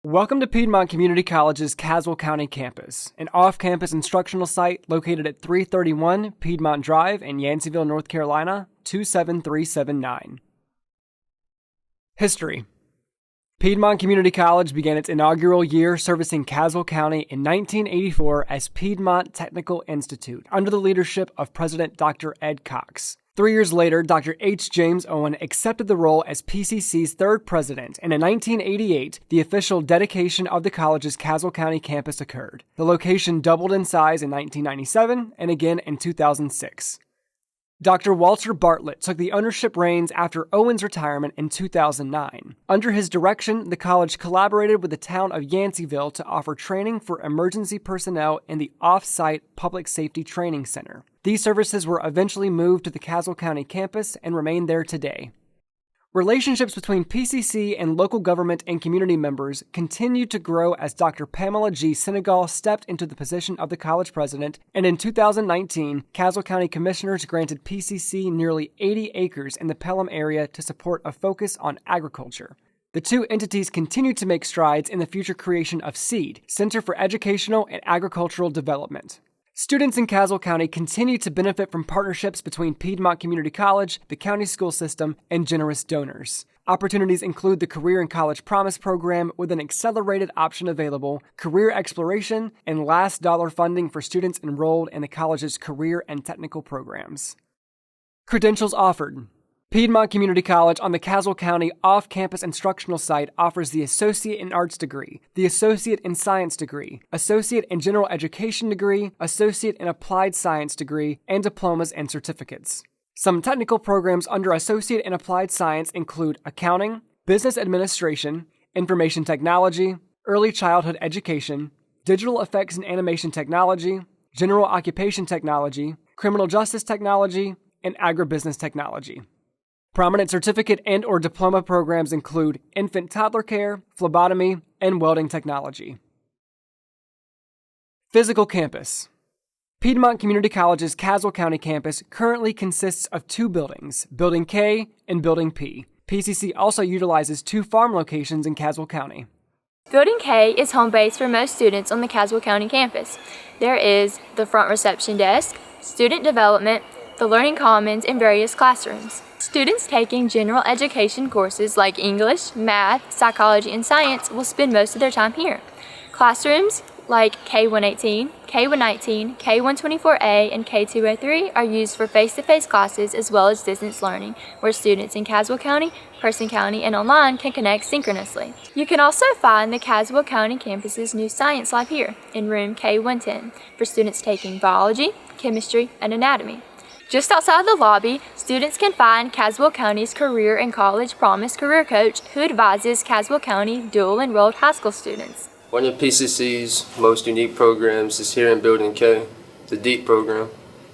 Welcome to Piedmont Community College's Caswell County campus, an off-campus instructional site located at 331 Piedmont Drive in Yanceyville, North Carolina, 27379. History. Piedmont Community College began its inaugural year servicing Caswell County in 1984 as Piedmont Technical Institute under the leadership of President Dr. Ed Cox. 3 years later, Dr. H. James Owen accepted the role as PCC's third president, and in 1988, the official dedication of the college's Caswell County campus occurred. The location doubled in size in 1997 and again in 2006. Dr. Walter Bartlett took the ownership reins after Owen's retirement in 2009. Under his direction, the college collaborated with the town of Yanceyville to offer training for emergency personnel in the off-site Public Safety Training Center. These services were eventually moved to the Caswell County campus and remain there today. Relationships between PCC and local government and community members continued to grow as Dr. Pamela G. Senegal stepped into the position of the college president, and in 2019, Caswell County commissioners granted PCC nearly 80 acres in the Pelham area to support a focus on agriculture. The two entities continue to make strides in the future creation of SEED, Center for Educational and Agricultural Development. Students in Caswell County continue to benefit from partnerships between Piedmont Community College, the county school system, and generous donors. Opportunities include the Career and College Promise program with an accelerated option available, career exploration, and last dollar funding for students enrolled in the college's career and technical programs. Credentials offered. Piedmont Community College on the Caswell County off-campus instructional site offers the Associate in Arts degree, the Associate in Science degree, Associate in General Education degree, Associate in Applied Science degree, and diplomas and certificates. Some technical programs under Associate in Applied Science include Accounting, Business Administration, Information Technology, Early Childhood Education, Digital Effects and Animation Technology, General Occupation Technology, Criminal Justice Technology, and Agribusiness Technology. Prominent certificate and or diploma programs include infant toddler care, phlebotomy, and welding technology. Physical campus. Piedmont Community College's Caswell County campus currently consists of two buildings, Building K and Building P. PCC also utilizes two farm locations in Caswell County. Building K is home base for most students on the Caswell County campus. There is the front reception desk, student development, the learning commons, and various classrooms. Students taking general education courses like English, math, psychology, and science will spend most of their time here. Classrooms like K118, K119, K124A, and K203 are used for face-to-face classes as well as distance learning, where students in Caswell County, Person County, and online can connect synchronously. You can also find the Caswell County campus's new science lab here in room K110 for students taking biology, chemistry, and anatomy. Just outside the lobby, students can find Caswell County's Career and College Promise career coach who advises Caswell County dual-enrolled high school students. One of PCC's most unique programs is here in Building K, the DEEP program,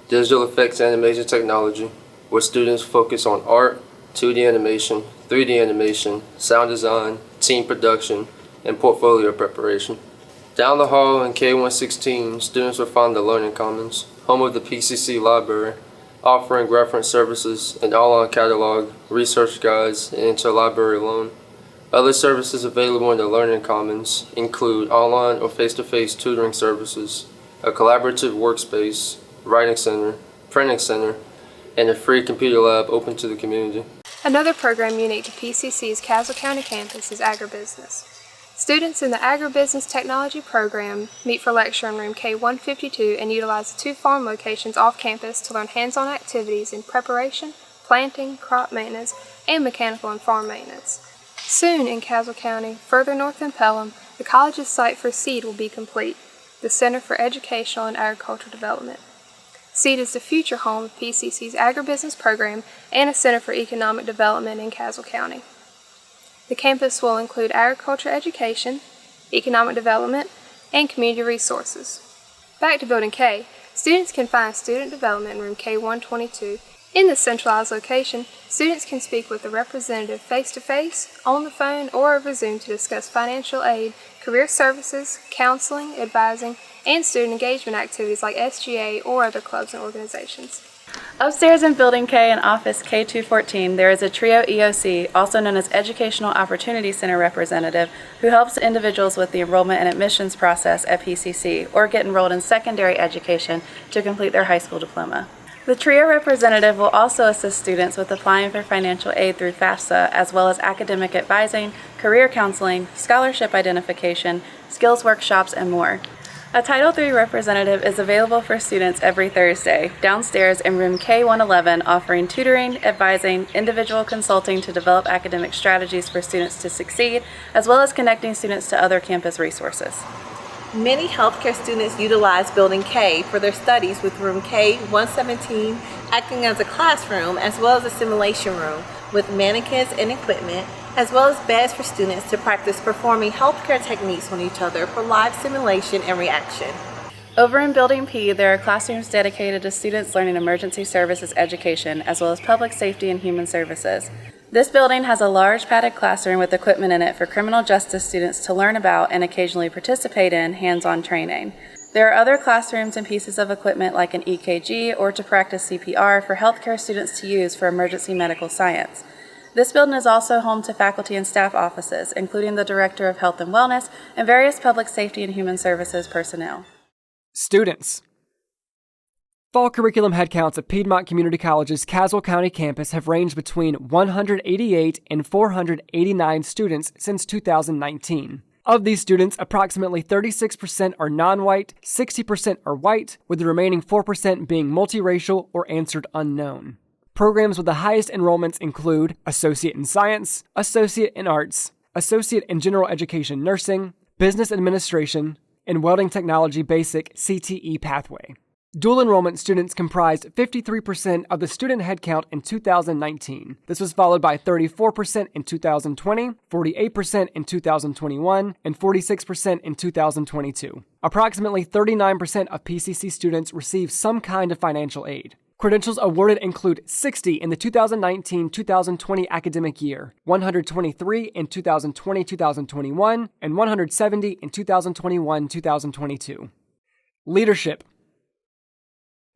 Digital Effects Animation Technology, where students focus on art, 2D animation, 3D animation, sound design, team production, and portfolio preparation. Down the hall in K116, students will find the Learning Commons, home of the PCC library, offering reference services, an online catalog, research guides, and interlibrary loan. Other services available in the Learning Commons include online or face-to-face tutoring services, a collaborative workspace, writing center, printing center, and a free computer lab open to the community. Another program unique to PCC's Caswell County campus is agribusiness. Students in the Agribusiness Technology program meet for lecture in room K152 and utilize the two farm locations off campus to learn hands-on activities in preparation, planting, crop maintenance, and mechanical and farm maintenance. Soon in Caswell County, further north in Pelham, the college's site for SEED will be complete, the Center for Educational and Agricultural Development. SEED is the future home of PCC's agribusiness program and a center for economic development in Caswell County. The campus will include agriculture education, economic development, and community resources. Back to Building K, students can find student development in room K122. In this centralized location, students can speak with a representative face-to-face, on the phone, or over Zoom to discuss financial aid, career services, counseling, advising, and student engagement activities like SGA or other clubs and organizations. Upstairs in Building K and Office K214, there is a TRIO EOC, also known as Educational Opportunity Center representative, who helps individuals with the enrollment and admissions process at PCC or get enrolled in secondary education to complete their high school diploma. The TRIO representative will also assist students with applying for financial aid through FAFSA, as well as academic advising, career counseling, scholarship identification, skills workshops, and more. A Title III representative is available for students every Thursday, downstairs in room K111, offering tutoring, advising, individual consulting to develop academic strategies for students to succeed, as well as connecting students to other campus resources. Many healthcare students utilize Building K for their studies, with room K117 acting as a classroom as well as a simulation room with mannequins and equipment, as well as beds for students to practice performing healthcare techniques on each other for live simulation and reaction. Over in Building P, there are classrooms dedicated to students learning emergency services education, as well as public safety and human services. This building has a large padded classroom with equipment in it for criminal justice students to learn about and occasionally participate in hands-on training. There are other classrooms and pieces of equipment like an EKG or to practice CPR for healthcare students to use for emergency medical science. This building is also home to faculty and staff offices, including the Director of Health and Wellness and various public safety and human services personnel. Students. Fall curriculum headcounts at Piedmont Community College's Caswell County campus have ranged between 188 and 489 students since 2019. Of these students, approximately 36% are non-white, 60% are white, with the remaining 4% being multiracial or answered unknown. Programs with the highest enrollments include Associate in Science, Associate in Arts, Associate in General Education Nursing, Business Administration, and Welding Technology Basic CTE pathway. Dual enrollment students comprised 53% of the student headcount in 2019. This was followed by 34% in 2020, 48% in 2021, and 46% in 2022. Approximately 39% of PCC students receive some kind of financial aid. Credentials awarded include 60 in the 2019-2020 academic year, 123 in 2020-2021, and 170 in 2021-2022. Leadership.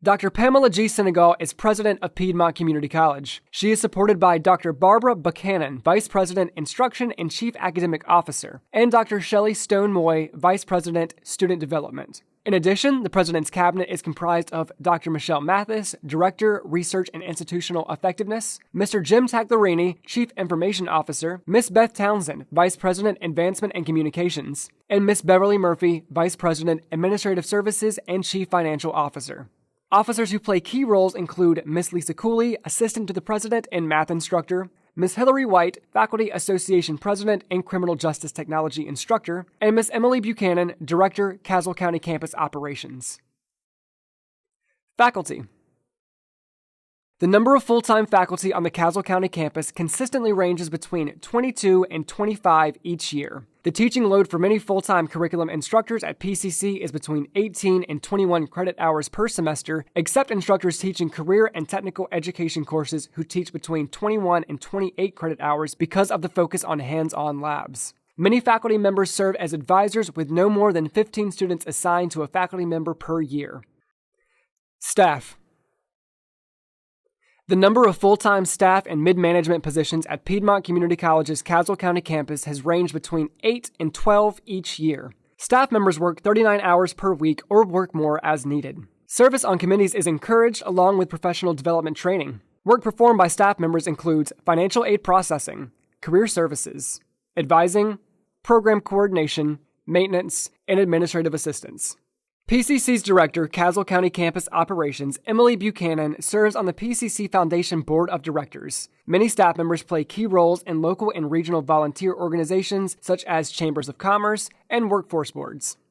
Dr. Pamela G. Senegal is president of Piedmont Community College. She is supported by Dr. Barbara Buchanan, Vice President, Instruction and Chief Academic Officer, and Dr. Shelley Stone-Moy, Vice President, Student Development. In addition, the president's cabinet is comprised of Dr. Michelle Mathis, Director, Research and Institutional Effectiveness, Mr. Jim Taclarini, Chief Information Officer, Miss Beth Townsend, Vice President, Advancement and Communications, and Miss Beverly Murphy, Vice President, Administrative Services and Chief Financial Officer. Officers who play key roles include Miss Lisa Cooley, Assistant to the President and Math Instructor, Miss Hillary White, Faculty Association President and Criminal Justice Technology Instructor, and Miss Emily Buchanan, Director, Caswell County Campus Operations. Faculty. The number of full-time faculty on the Caswell County campus consistently ranges between 22 and 25 each year. The teaching load for many full-time curriculum instructors at PCC is between 18 and 21 credit hours per semester, except instructors teaching career and technical education courses who teach between 21 and 28 credit hours because of the focus on hands-on labs. Many faculty members serve as advisors with no more than 15 students assigned to a faculty member per year. Staff. The number of full-time staff and mid-management positions at Piedmont Community College's Caswell County campus has ranged between 8 and 12 each year. Staff members work 39 hours per week or work more as needed. Service on committees is encouraged along with professional development training. Work performed by staff members includes financial aid processing, career services, advising, program coordination, maintenance, and administrative assistance. PCC's Director, Caswell County Campus Operations, Emily Buchanan, serves on the PCC Foundation Board of Directors. Many staff members play key roles in local and regional volunteer organizations such as Chambers of Commerce and workforce boards.